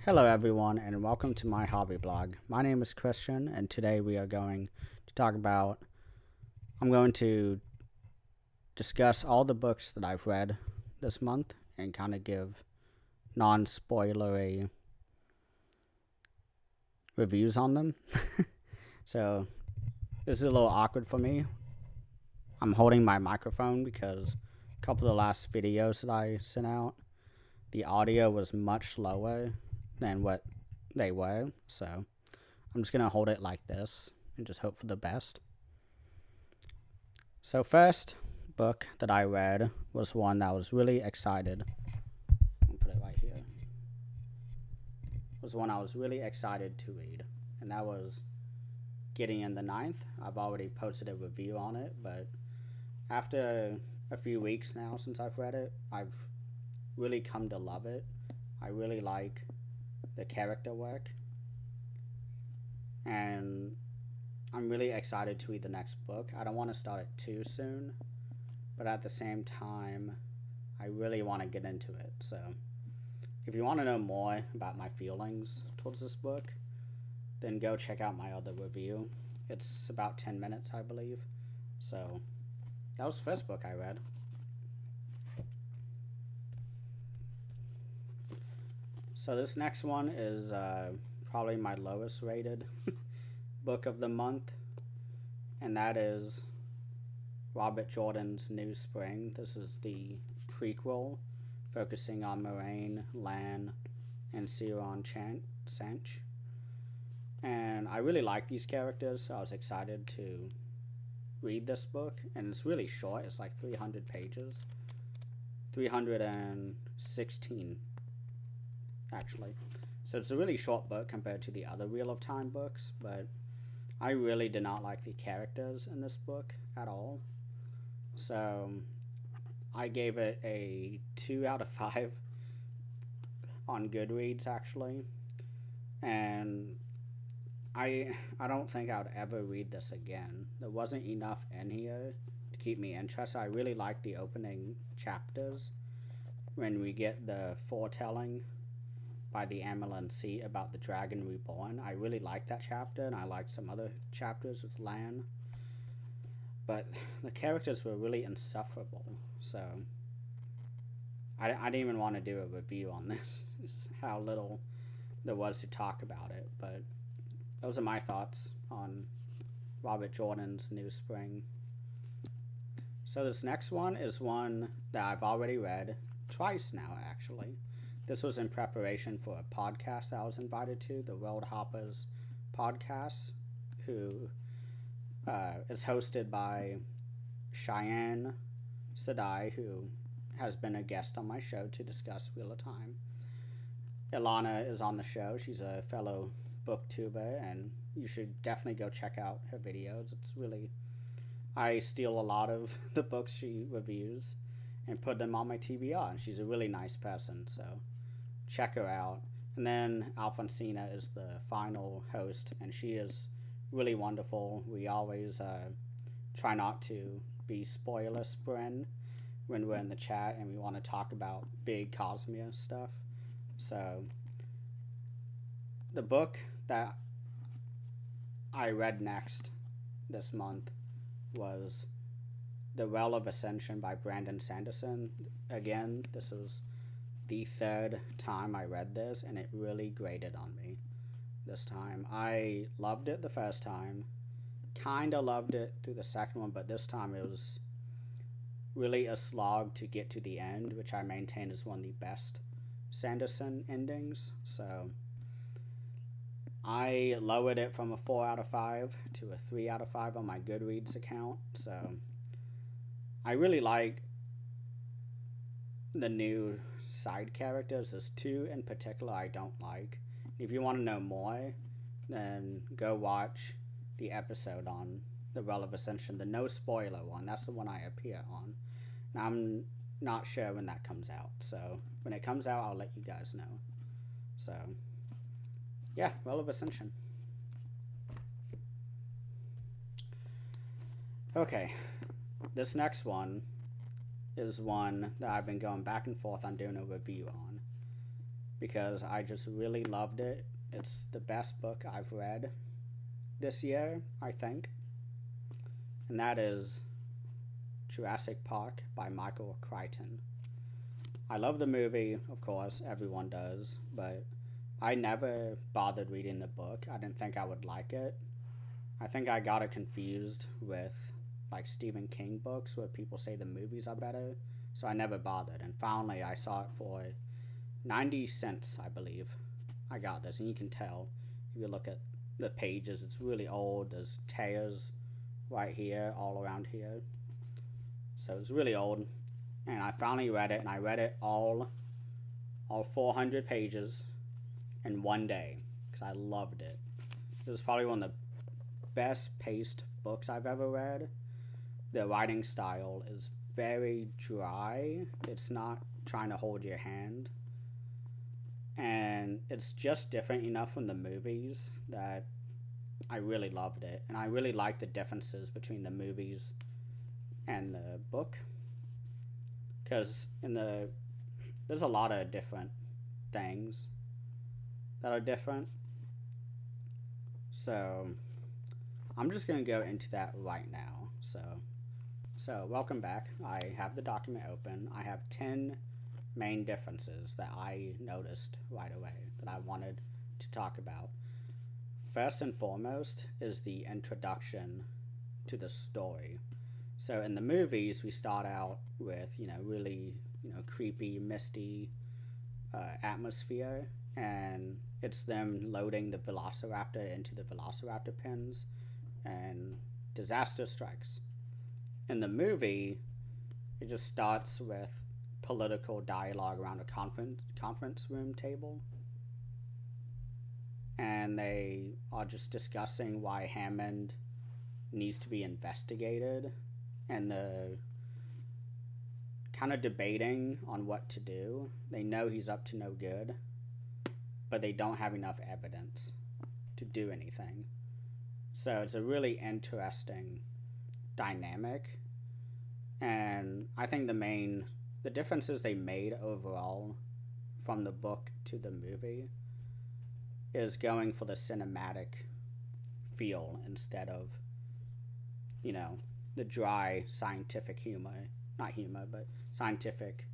Hello everyone and welcome to my hobby blog. My name is Christian and today we are going to talk about, I'm going to discuss all the books that I've read this month and kind of give non-spoilery reviews on them. So this is a little awkward for me. I'm holding my microphone because a couple of the last videos that I sent out, the audio was much lower than what they were, so I'm just gonna hold it like this and just hope for the best. So first book that I read was one that I was really excited. I'll put it right here. Was one I was really excited to read, and that was Gideon the Ninth. I've already posted a review on it, but after a few weeks now since I've read it, I've really come to love it. I really like the character work, and I'm really excited to read the next book. I don't want to start it too soon, but at the same time, I really want to get into it. So if you want to know more about my feelings towards this book, then go check out my other review. It's about 10 minutes, I believe. So that was the first book I read. So this next one is probably my lowest rated book of the month, and that is Robert Jordan's New Spring. This is the prequel focusing on Moraine, Lan, and Ciaran Sanch. And I really like these characters, so I was excited to read this book. And it's really short, it's like 300 pages. 316 actually. So it's a really short book compared to the other Wheel of Time books, but I really did not like the characters in this book at all. So I gave it a 2 out of 5 on Goodreads actually. And I don't think I would ever read this again. There wasn't enough in here to keep me interested. I really like the opening chapters when we get the foretelling by the Amelin Sea about the Dragon Reborn. I really liked that chapter, and I liked some other chapters with Lan. But the characters were really insufferable, so I didn't even want to do a review on this. It's how little there was to talk about it, but those are my thoughts on Robert Jordan's New Spring. So this next one is one that I've already read twice now, actually. This was in preparation for a podcast that I was invited to, the World Hoppers podcast, who is hosted by Cheyenne Sadai, who has been a guest on my show to discuss Wheel of Time. Ilana is on the show. She's a fellow booktuber, and you should definitely go check out her videos. It's really, I steal a lot of the books she reviews and put them on my TBR, and she's a really nice person, so check her out. And then Alfonsina is the final host, and she is really wonderful. We always try not to be spoiler-sprint when we're in the chat and we want to talk about big Cosmere stuff. So the book that I read next this month was The Well of Ascension by Brandon Sanderson. Again, this was the third time I read this, and it really grated on me this time. I loved it the first time, kind of loved it through the second one, but this time it was really a slog to get to the end, which I maintain is one of the best Sanderson endings. So I lowered it from a 4 out of 5 to a 3 out of 5 on my Goodreads account. So I really like the new side characters. There's 2 in particular I don't like. If you want to know more, then go watch the episode on The Well of Ascension, the no spoiler one. That's the one I appear on. Now, I'm not sure when that comes out, so when it comes out, I'll let you guys know. So yeah, Well of Ascension. Okay, this next one is one that I've been going back and forth on doing a review on. because I just really loved it. It's the best book I've read this year, I think. And that is Jurassic Park by Michael Crichton. I love the movie, of course, everyone does, but I never bothered reading the book. I didn't think I would like it. I think I got it confused with like Stephen King books where people say the movies are better, so I never bothered. And finally, I saw it for 90 cents, I believe. I got this, and you can tell if you look at the pages, it's really old. There's tears right here, all around here. So it's really old. And I finally read it, and I read it all 400 pages in one day because I loved it. It was probably one of the best paced books I've ever read. The writing style is very dry. It's not trying to hold your hand. And it's just different enough from the movies that I really loved it. And I really like the differences between the movies and the book. Because there's a lot of different things that are different. So I'm just going to go into that right now. So welcome back. I have the document open. I have 10 main differences that I noticed right away that I wanted to talk about. First and foremost is the introduction to the story. So in the movies, we start out with, really, creepy, misty atmosphere, and it's them loading the velociraptor into the velociraptor pens, and disaster strikes. In the movie, it just starts with political dialogue around a conference room table, and they are just discussing why Hammond needs to be investigated, and the kind of debating on what to do. They know he's up to no good, but they don't have enough evidence to do anything. So it's a really interesting dynamic, and I think the differences they made overall from the book to the movie is going for the cinematic feel instead of, the dry scientific but scientific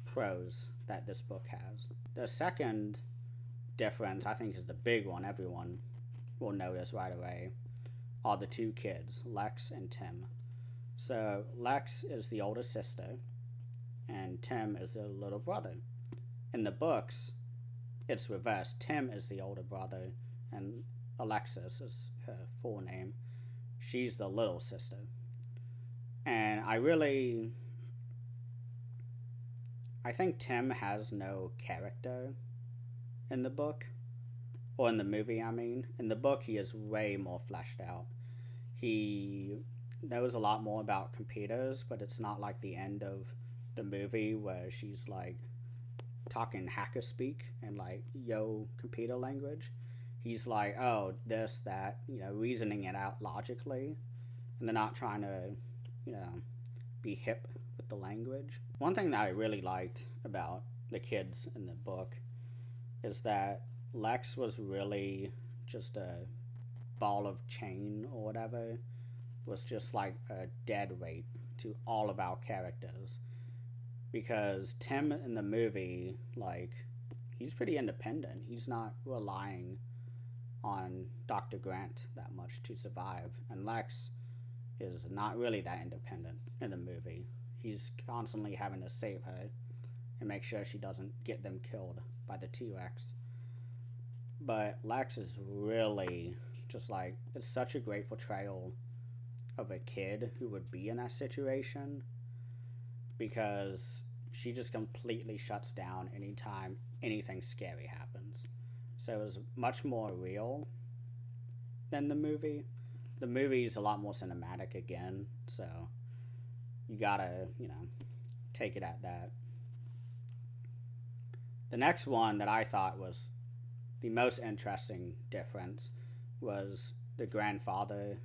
prose that this book has. The second difference, I think, is the big one everyone will notice right away, are the two kids, Lex and Tim. So Lex is the older sister, and Tim is the little brother. In the books, it's reversed. Tim is the older brother, and Alexis is her full name. She's the little sister. And I think Tim has no character in the book, or in the movie, I mean. In the book, he is way more fleshed out. He knows a lot more about computers, but it's not like the end of the movie where she's like talking hacker speak and like yo computer language. He's like, oh, this, that, reasoning it out logically, and they're not trying to, be hip with the language. One thing that I really liked about the kids in the book is that Lex was really just a ball of chain or whatever, was just like a dead weight to all of our characters. Because Tim in the movie, he's pretty independent. He's not relying on Dr. Grant that much to survive. And Lex is not really that independent in the movie. He's constantly having to save her and make sure she doesn't get them killed by the T-Rex. But Lex is really just it's such a great portrayal of a kid who would be in that situation, because she just completely shuts down anytime anything scary happens. So it was much more real than the movie. The movie is a lot more cinematic again, so you gotta, take it at that. The next one that I thought was the most interesting difference was the grandfather,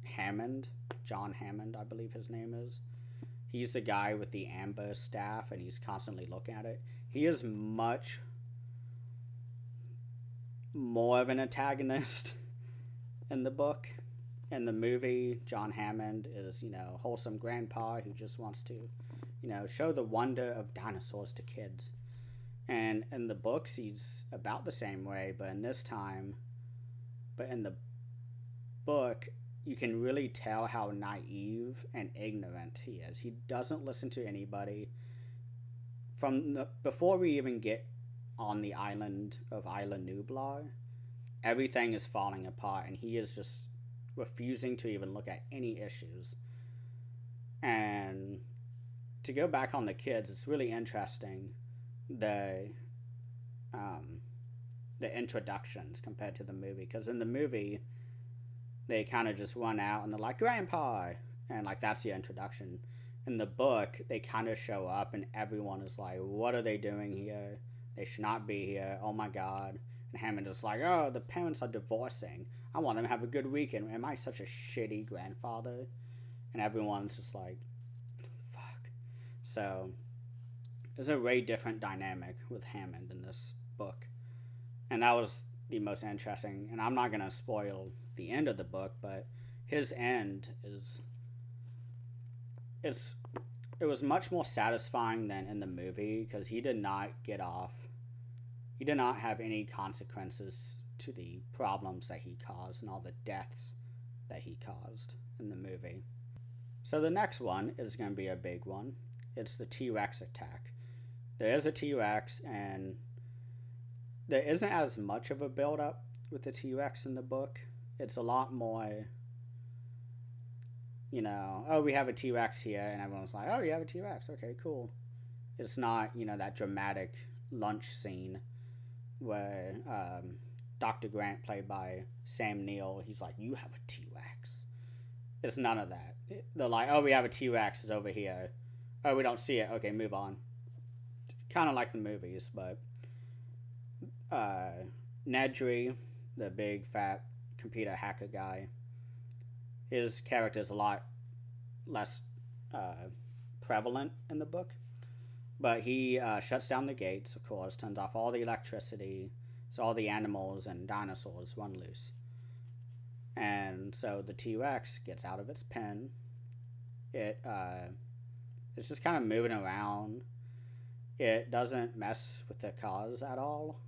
Hammond, John Hammond, I believe his name is. He's the guy with the amber staff, and he's constantly looking at it. He is much more of an antagonist in the book. In the movie, John Hammond is, wholesome grandpa who just wants to, show the wonder of dinosaurs to kids. And in the books, he's about the same way, but in the book, you can really tell how naive and ignorant he is. He doesn't listen to anybody. Before we even get on the island of Isla Nublar, everything is falling apart, and he is just refusing to even look at any issues. And to go back on the kids, it's really interesting the introductions compared to the movie, because in the movie they kind of just run out and they're like, grandpa, and like that's the introduction. In the book, they kind of show up and everyone is like, what are they doing here? They should not be here. Oh my god. And Hammond is like, oh, the parents are divorcing. I want them to have a good weekend. Am I such a shitty grandfather? And everyone's just like, fuck. So there's a way different dynamic with Hammond in this book. And that was the most interesting. And I'm not going to spoil the end of the book, but his end is... It was much more satisfying than in the movie, because he did not get off. He did not have any consequences to the problems that he caused and all the deaths that he caused in the movie. So the next one is going to be a big one. It's the T-Rex attack. There is a T-Rex, and there isn't as much of a build-up with the T-Rex in the book. It's a lot more, oh, we have a T-Rex here, and everyone's like, oh, you have a T-Rex, okay, cool. It's not, that dramatic lunch scene where Dr. Grant, played by Sam Neill, he's like, you have a T-Rex. It's none of that. They're like, oh, we have a T-Rex, it's over here. Oh, we don't see it, okay, move on. Kind of like the movies, but Nedry, the big fat computer hacker guy, his character is a lot less prevalent in the book, but he shuts down the gates, of course, turns off all the electricity, so all the animals and dinosaurs run loose. And so the T-Rex gets out of its pen. It's just kind of moving around. It doesn't mess with the cars at all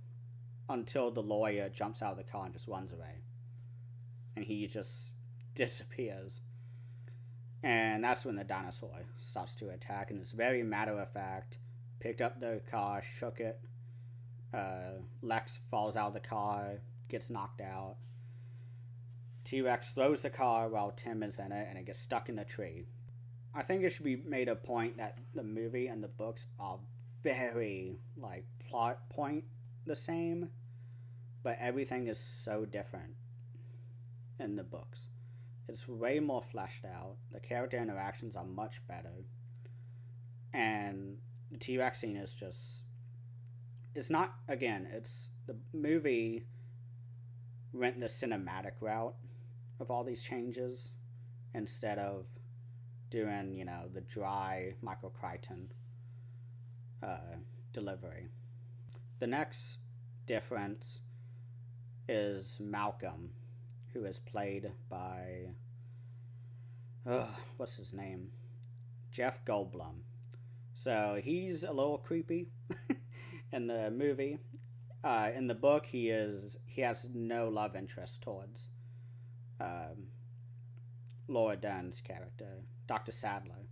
until the lawyer jumps out of the car and just runs away. And he just disappears. And that's when the dinosaur starts to attack, and it's very matter of fact. Picked up the car, shook it. Lex falls out of the car, gets knocked out. T-Rex throws the car while Tim is in it, and it gets stuck in the tree. I think it should be made a point that the movie and the books are very, plot point the same, but everything is so different in the books. It's way more fleshed out. The character interactions are much better. And the T-Rex scene is just... It's not... Again, it's... The movie went the cinematic route of all these changes instead of doing, the dry Michael Crichton delivery. The next difference is Malcolm, who is played by, what's his name? Jeff Goldblum. So he's a little creepy in the movie. In the book, he has no love interest towards Laura Dern's character, Dr. Sadler.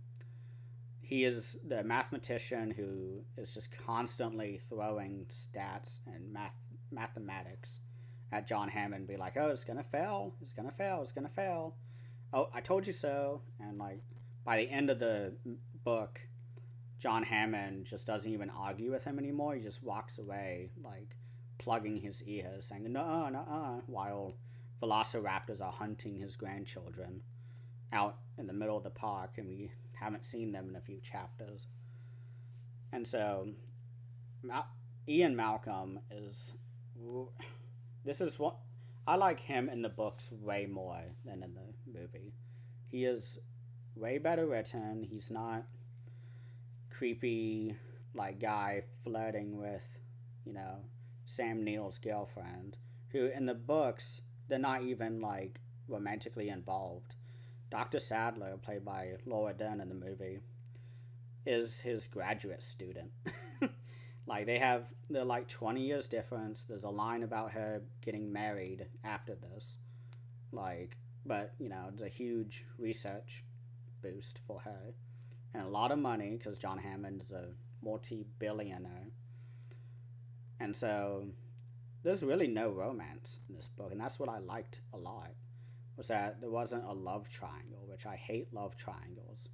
He is the mathematician who is just constantly throwing stats and mathematics at John Hammond, be like, oh, it's gonna fail, it's gonna fail, it's gonna fail. Oh, I told you so. And by the end of the book, John Hammond just doesn't even argue with him anymore. He just walks away, plugging his ears, saying, nuh-uh, nuh-uh, while velociraptors are hunting his grandchildren out in the middle of the park, and we haven't seen them in a few chapters. And so Ian Malcolm is... This is what... I like him in the books way more than in the movie. He is way better written. He's not creepy, guy flirting with, Sam Neill's girlfriend, who in the books they're not even like romantically involved. Dr. Sadler, played by Laura Dern in the movie, is his graduate student. Like they're like 20 years difference. There's a line about her getting married after this. Like, but it's a huge research boost for her and a lot of money because John Hammond is a multi-billionaire. And so there's really no romance in this book, and that's what I liked a lot, was that there wasn't a love triangle, which I hate love triangles.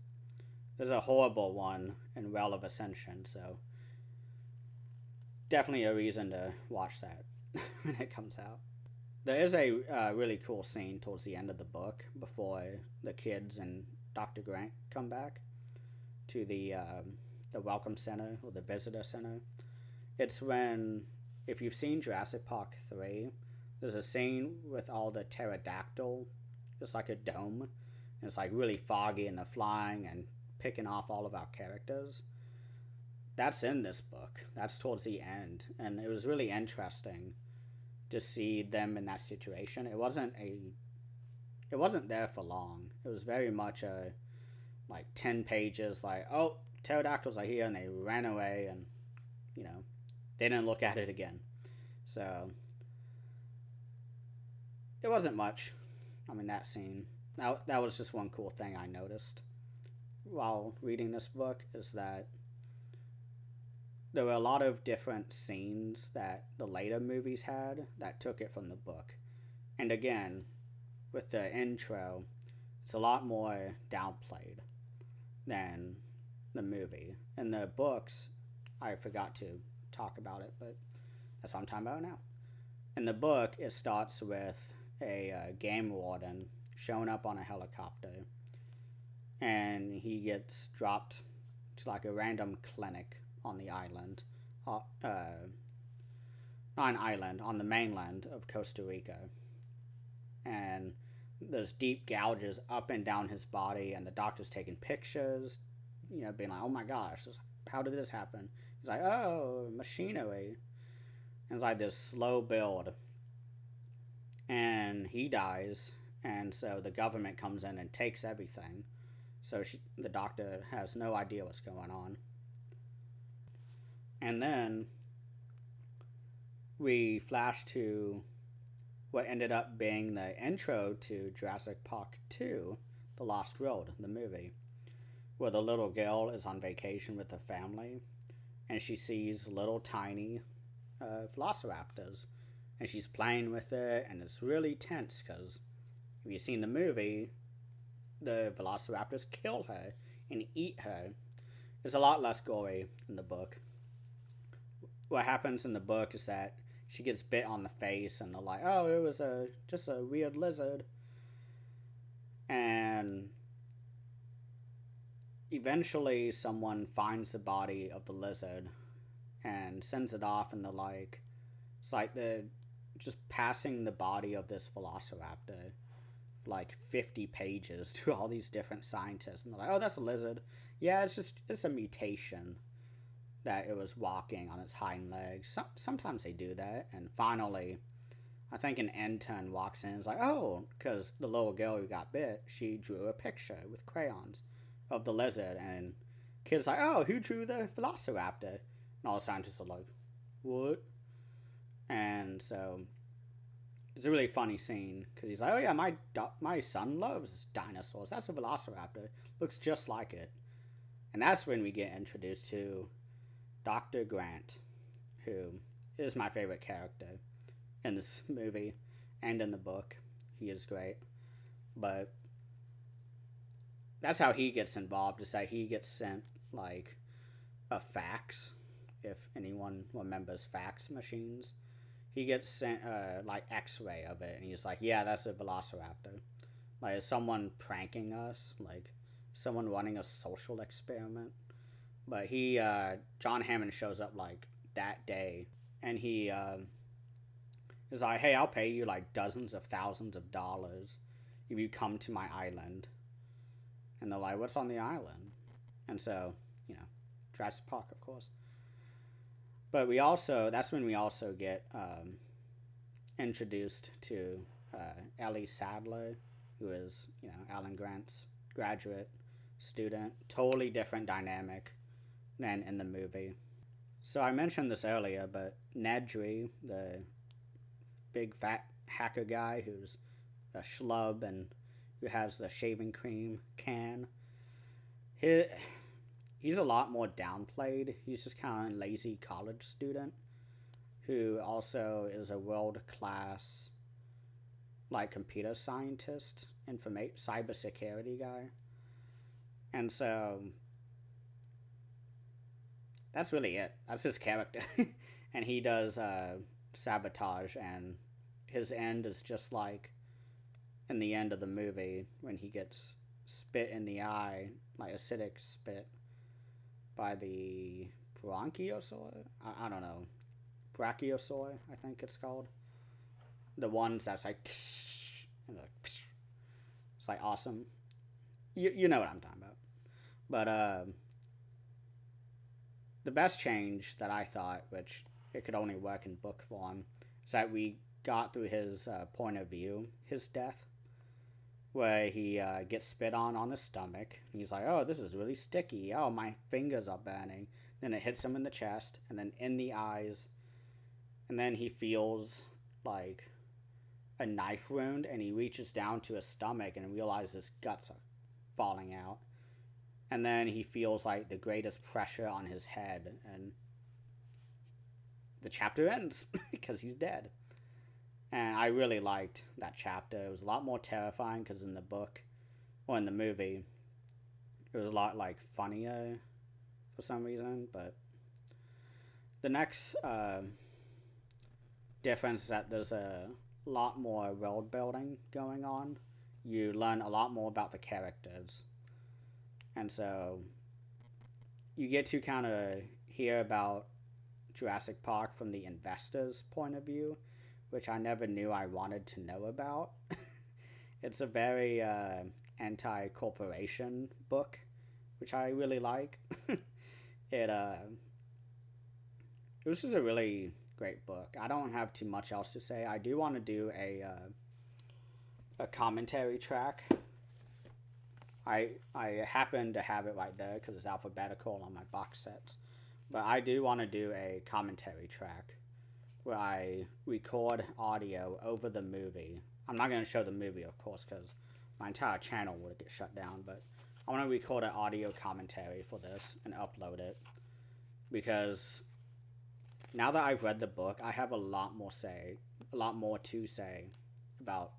There's a horrible one in Well of Ascension, so definitely a reason to watch that when it comes out. There is a really cool scene towards the end of the book before the kids and Dr. Grant come back to the Welcome Center or the Visitor Center. It's when, if you've seen Jurassic Park 3, there's a scene with all the pterodactyl. It's like a dome. And it's like really foggy and they're flying and picking off all of our characters. That's in this book. That's towards the end. And it was really interesting to see them in that situation. It wasn't there for long. It was very much a like 10 pages like, oh, pterodactyls are here, and they ran away, and they didn't look at it again. So it wasn't much. I mean, that scene, that was just one cool thing I noticed while reading this book, is that there were a lot of different scenes that the later movies had that took it from the book. And again, with the intro, it's a lot more downplayed than the movie. In the books, I forgot to talk about it, but that's what I'm talking about now. In the book, it starts with a game warden showing up on a helicopter, and he gets dropped to like a random clinic on the island, not an island, on the mainland of Costa Rica. And there's deep gouges up and down his body, and the doctor's taking pictures, being like, oh my gosh, how did this happen? He's like, oh, machinery. And it's like this slow build. And he dies, and so the government comes in and takes everything. So the doctor has no idea what's going on. And then we flash to what ended up being the intro to Jurassic Park 2, The Lost Road, the movie, where the little girl is on vacation with her family, and she sees little tiny velociraptors, and she's playing with it, and it's really tense because if you've seen the movie, the velociraptors kill her and eat her. It's a lot less gory in the book. What happens in the book is that she gets bit on the face, and they're like, oh, it was just a weird lizard. And eventually someone finds the body of the lizard and sends it off, and they're like, it's like they're just passing the body of this velociraptor for like 50 pages to all these different scientists, and they're like, oh, that's a lizard. Yeah, it's a mutation that it was walking on its hind legs. Sometimes they do that. And finally, I think an intern walks in and is like, oh, because the little girl who got bit, she drew a picture with crayons of the lizard. And kids like, oh, who drew the velociraptor? And all the scientists are like, what? And so it's a really funny scene because he's like, oh yeah, my son loves dinosaurs. That's a velociraptor. Looks just like it. And that's when we get introduced to Dr. Grant, who is my favorite character in this movie and in the book. He is great. But that's how he gets involved, is that he gets sent like a fax, if anyone remembers fax machines. He gets sent like x-ray of it, and he's like, yeah, that's a velociraptor. Like, is someone pranking us? Like, someone running a social experiment? But John Hammond shows up like that day, and he is like, hey, I'll pay you like dozens of thousands of dollars if you come to my island. And they're like, what's on the island? And so, Jurassic Park, of course. But that's when we also get introduced to Ellie Sadler, who is, Alan Grant's graduate student. Totally different dynamic than in the movie. So I mentioned this earlier, but Nedry, the big fat hacker guy who's a schlub and who has the shaving cream can, he's a lot more downplayed. He's just kind of a lazy college student who also is a world class like computer scientist, cybersecurity guy. And so that's really it. That's his character. And he does sabotage, and his end is just like in the end of the movie when he gets spit in the eye, like acidic spit, by the Brachiosaur? I don't know. Brachiosaur, I think it's called. The ones that's like, and like, it's like awesome. You know what I'm talking about. But the best change that I thought, which it could only work in book form, is that we got through his point of view, his death, where he gets spit on his stomach. And he's like, oh, this is really sticky. Oh, my fingers are burning. Then it hits him in the chest, and then in the eyes. And then he feels like a knife wound, and he reaches down to his stomach and realizes his guts are falling out. And then he feels like the greatest pressure on his head, and the chapter ends because he's dead. And I really liked that chapter. It was a lot more terrifying because in the book, or in the movie, it was a lot like funnier for some reason. But the next difference is that there's a lot more world building going on. You learn a lot more about the characters. And so you get to kind of hear about Jurassic Park from the investor's point of view, which I never knew I wanted to know about. It's a very anti-corporation book, which I really like. It was just a really great book. I don't have too much else to say. I do want to do a commentary track. I happen to have it right there because it's alphabetical on my box sets. But I do want to do a commentary track where I record audio over the movie. I'm not going to show the movie, of course, because my entire channel would get shut down. But I want to record an audio commentary for this and upload it. Because now that I've read the book, I have a lot more to say about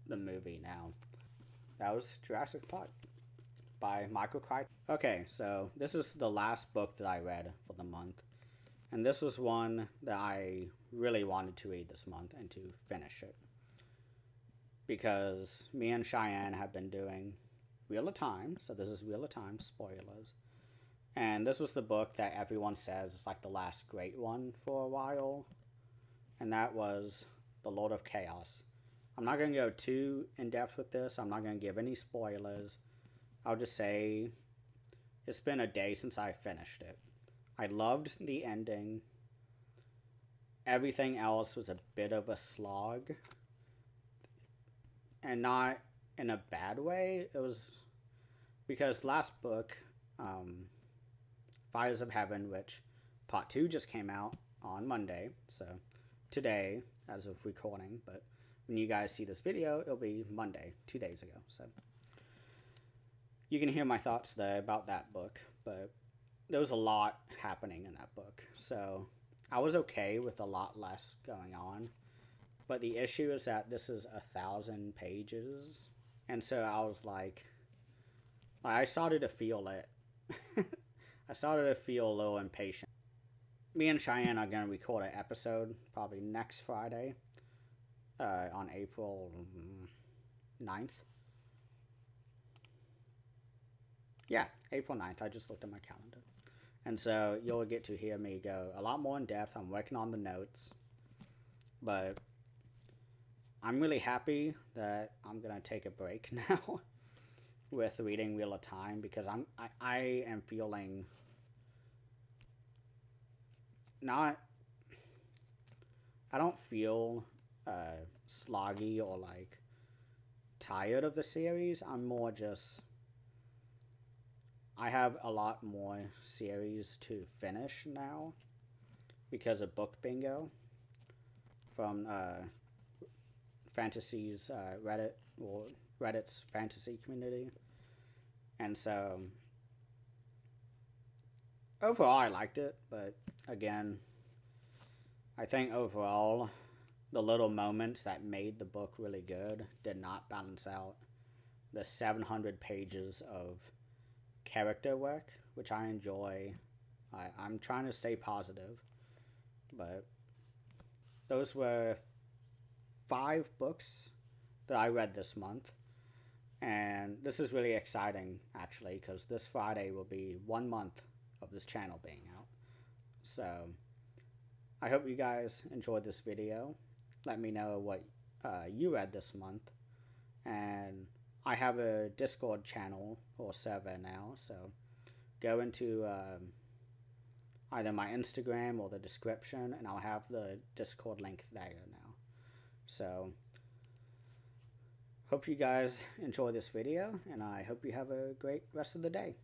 the movie now. That was Jurassic Park by Michael Crichton. Okay, so this is the last book that I read for the month. And this was one that I really wanted to read this month and to finish it. Because me and Cheyenne have been doing Wheel of Time. So this is Wheel of Time, spoilers. And this was the book that everyone says is like the last great one for a while. And that was The Lord of Chaos. I'm not going to go too in-depth with this. I'm not going to give any spoilers. I'll just say it's been a day since I finished it. I loved the ending. Everything else was a bit of a slog. And not in a bad way. It was because last book, Fires of Heaven, which part 2 just came out on Monday. So today, as of recording, but when you guys see this video, it'll be Monday, 2 days ago. So you can hear my thoughts there about that book, but there was a lot happening in that book. So I was okay with a lot less going on. But the issue is that this is 1,000 pages. And so I was like I started to feel it. I started to feel a little impatient. Me and Cheyenne are going to record an episode probably next Friday. On April 9th. Yeah, April 9th. I just looked at my calendar. And so you'll get to hear me go a lot more in depth. I'm working on the notes. But I'm really happy that I'm going to take a break now with reading Wheel of Time because I am feeling not... I don't feel sloggy or like tired of the series. I'm more just, I have a lot more series to finish now because of Book Bingo from Fantasy's Reddit, or Reddit's fantasy community. And so overall I liked it, but again, I think overall the little moments that made the book really good did not balance out the 700 pages of character work, which I enjoy. I'm trying to stay positive, but those were 5 books that I read this month. And this is really exciting, actually, because this Friday will be 1 month of this channel being out. So I hope you guys enjoyed this video. Let me know what you read this month. And I have a Discord channel or server now, so go into either my Instagram or the description, and I'll have the Discord link there now. So hope you guys enjoy this video, and I hope you have a great rest of the day.